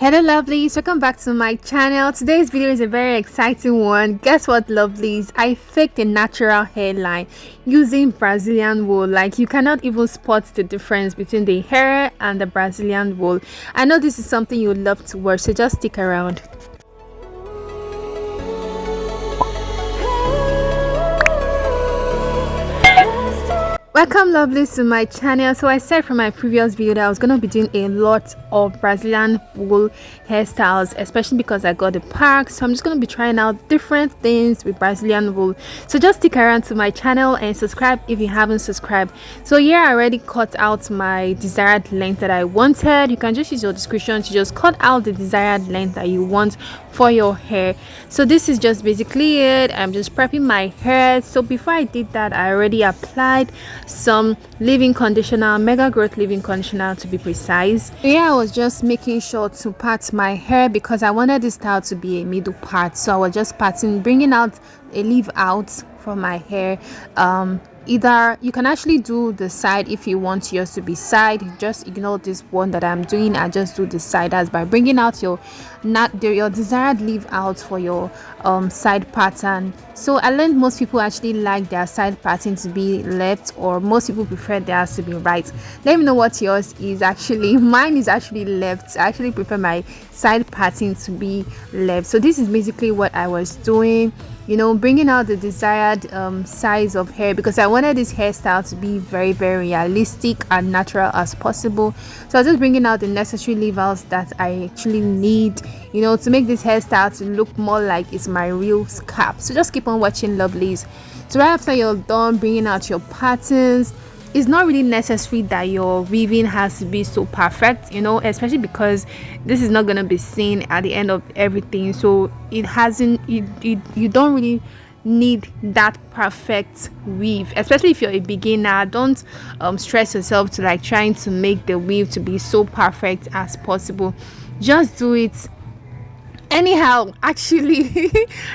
Hello lovelies, welcome back to my channel. Today's video is a very exciting one. Guess what lovelies, I faked a natural hairline using Brazilian wool. Like, you cannot even spot the difference between the hair and the Brazilian wool. I know this is something you would love to watch, so just stick around. Welcome lovelies to my channel. So I said from my previous video that I was going to be doing a lot of Brazilian wool hairstyles, especially because I got the pack. So I'm just going to be trying out different things with Brazilian wool. So just stick around to my channel and subscribe if you haven't subscribed. So here I already cut out my desired length that I wanted. You can just use your discretion to just cut out the desired length that you want for your hair. So this is just basically it. I'm just prepping my hair. So before I did that, I already applied some leave-in conditioner, mega growth leave-in conditioner to be precise. Yeah, I was just making sure to part my hair because I wanted this style to be a middle part. So I was just parting, bringing out a leave out from my hair. Either you can actually do the side if you want yours to be side. Just ignore this one that I'm doing. I just do the side as by bringing out your desired leave out for your side pattern. So I learned most people actually like their side pattern to be left, or most people prefer theirs to be right. Let me know what yours is. Actually mine is actually left. I actually prefer my side pattern to be left. So this is basically what I was doing, you know, bringing out the desired size of hair, because I wanted this hairstyle to be very realistic and natural as possible. So I was just bringing out the necessary leave outs that I actually need, you know, to make this hairstyle to look more like it's my real scalp. So just keep on watching lovelies. So right after you're done bringing out your patterns, it's not really necessary that your weaving has to be so perfect, you know, especially because this is not going to be seen at the end of everything. So it hasn't, you don't really need that perfect weave, especially if you're a beginner. Don't stress yourself to like trying to make the weave to be so perfect as possible. Just do it anyhow. Actually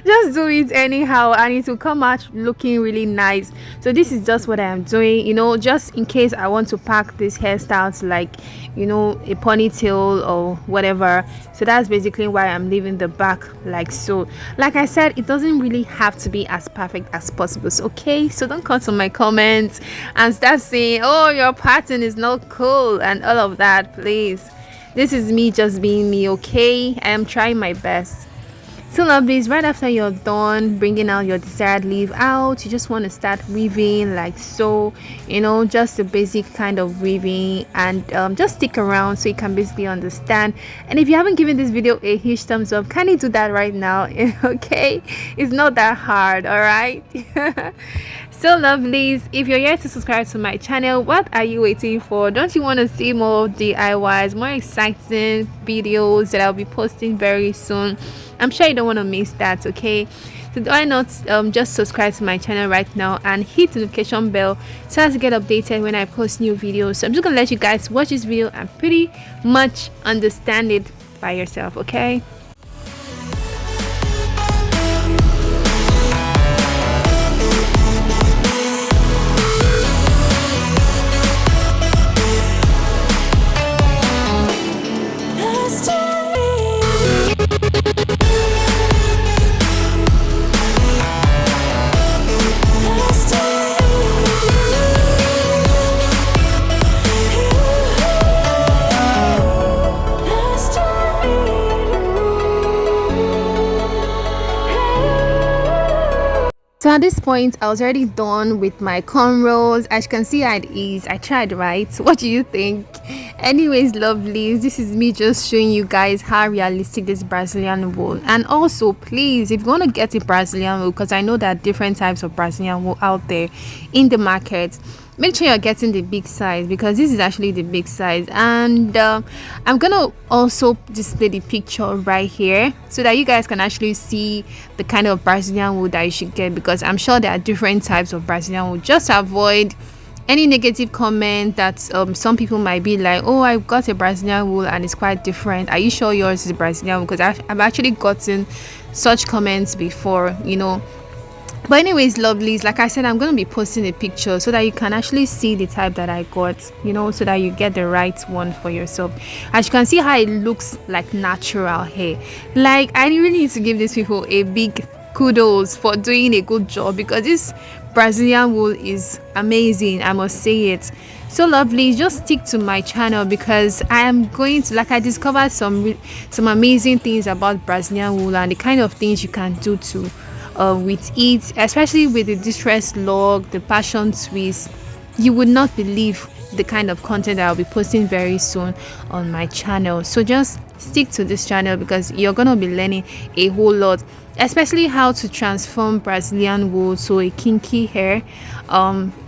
just do it anyhow and it will come out looking really nice. So this is just what I am doing, you know, just in case I want to pack this hairstyle to, like, you know, a ponytail or whatever. So that's basically why I'm leaving the back like so. Like I said, it doesn't really have to be as perfect as possible. So okay, so don't come to my comments and start saying, oh, your pattern is not cool and all of that, please. This is me just being me, okay? I am trying my best. So lovelies, right after you're done bringing out your desired leave out, you just want to start weaving like so, you know, just the basic kind of weaving. And just stick around so you can basically understand. And if you haven't given this video a huge thumbs up, kindly do that right now. Okay, it's not that hard, all right? So lovelies, if you're here to subscribe to my channel, what are you waiting for? Don't you want to see more DIYs, more exciting videos that I'll be posting very soon? I'm sure you don't want to miss that, okay? So why not just subscribe to my channel right now and hit the notification bell so as to get updated when I post new videos. So I'm just gonna let you guys watch this video and pretty much understand it by yourself, okay? So at this point, I was already done with my cornrows. As you can see, I tried, right? What do you think? Anyways, lovelies, this is me just showing you guys how realistic this Brazilian wool. And also, please, if you want to get a Brazilian wool, because I know there are different types of Brazilian wool out there in the market, make sure you're getting the big size, because this is actually the big size. And I'm gonna also display the picture right here so that you guys can actually see the kind of Brazilian wool that you should get, because I'm sure there are different types of Brazilian wool. Just avoid any negative comment that some people might be like, oh, I've got a Brazilian wool and it's quite different, are you sure yours is Brazilian? Because I've actually gotten such comments before, you know. But anyways, lovelies, like I said, I'm gonna be posting a picture so that you can actually see the type that I got, so that you get the right one for yourself. As you can see how it looks like natural hair. Like, I really need to give these people a big kudos for doing a good job, because this Brazilian wool is amazing, I must say it. So lovely, just stick to my channel, because I am going to, like, I discovered some amazing things about Brazilian wool and the kind of things you can do to with it, especially with the distress log, the passion twist. You would not believe the kind of content I'll be posting very soon on my channel. So just stick to this channel, because you're gonna be learning a whole lot, especially how to transform Brazilian wool to a kinky hair.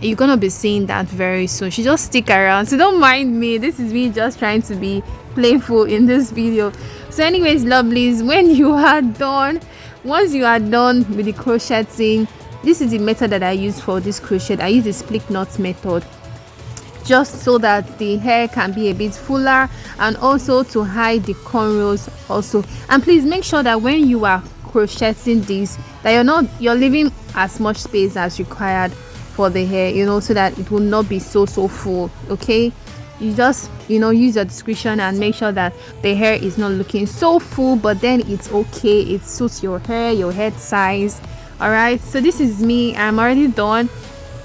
You're gonna be seeing that very soon. So just stick around, so don't mind me, this is me just trying to be playful in this video. So anyways, lovelies, once you are done with the crocheting, this is the method that I use for this crochet. I use the split knot method, just so that the hair can be a bit fuller, and also to hide the cornrows also. And please make sure that when you are crocheting this, that you're leaving as much space as required for the hair, so that it will not be so full. Okay, you just use your discretion and make sure that the hair is not looking so full, but then it's okay, it suits your hair, your head size. All right, so this is me. I'm already done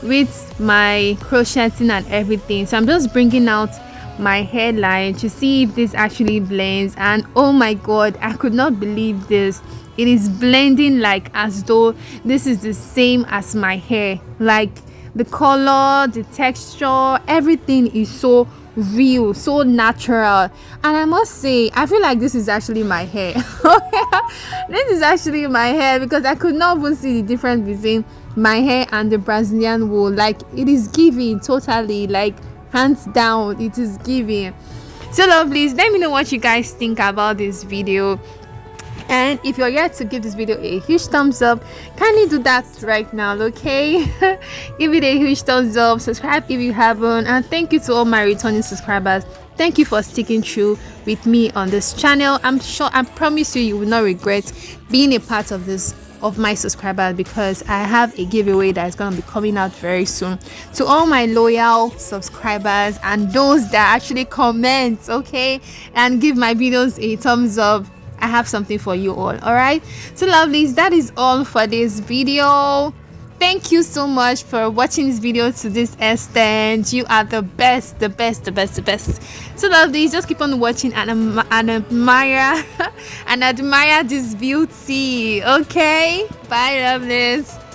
with my crocheting and everything, so I'm just bringing out my hairline to see if this actually blends. And oh my god, I could not believe this. It is blending like as though this is the same as my hair. Like, the color, the texture, everything is so real, so natural. And I must say, I feel like this is actually my hair. This is actually my hair, because I could not even see the difference between my hair and the Brazilian wool. Like, it is giving totally, like, hands down, it is giving. So lovelies, let me know what you guys think about this video. And if you're yet to give this video a huge thumbs up, kindly do that right now, okay? Give it a huge thumbs up, subscribe if you haven't, and thank you to all my returning subscribers. Thank you for sticking through with me on this channel. I promise you will not regret being a part of my subscribers, because I have a giveaway that is going to be coming out very soon. To all my loyal subscribers and those that actually comment, okay, and give my videos a thumbs up, I have something for you all. All right, so lovelies, that is all for this video. Thank you so much for watching this video to this extent. You are the best. So lovelies, just keep on watching and admire and admire this beauty. Okay, bye lovelies.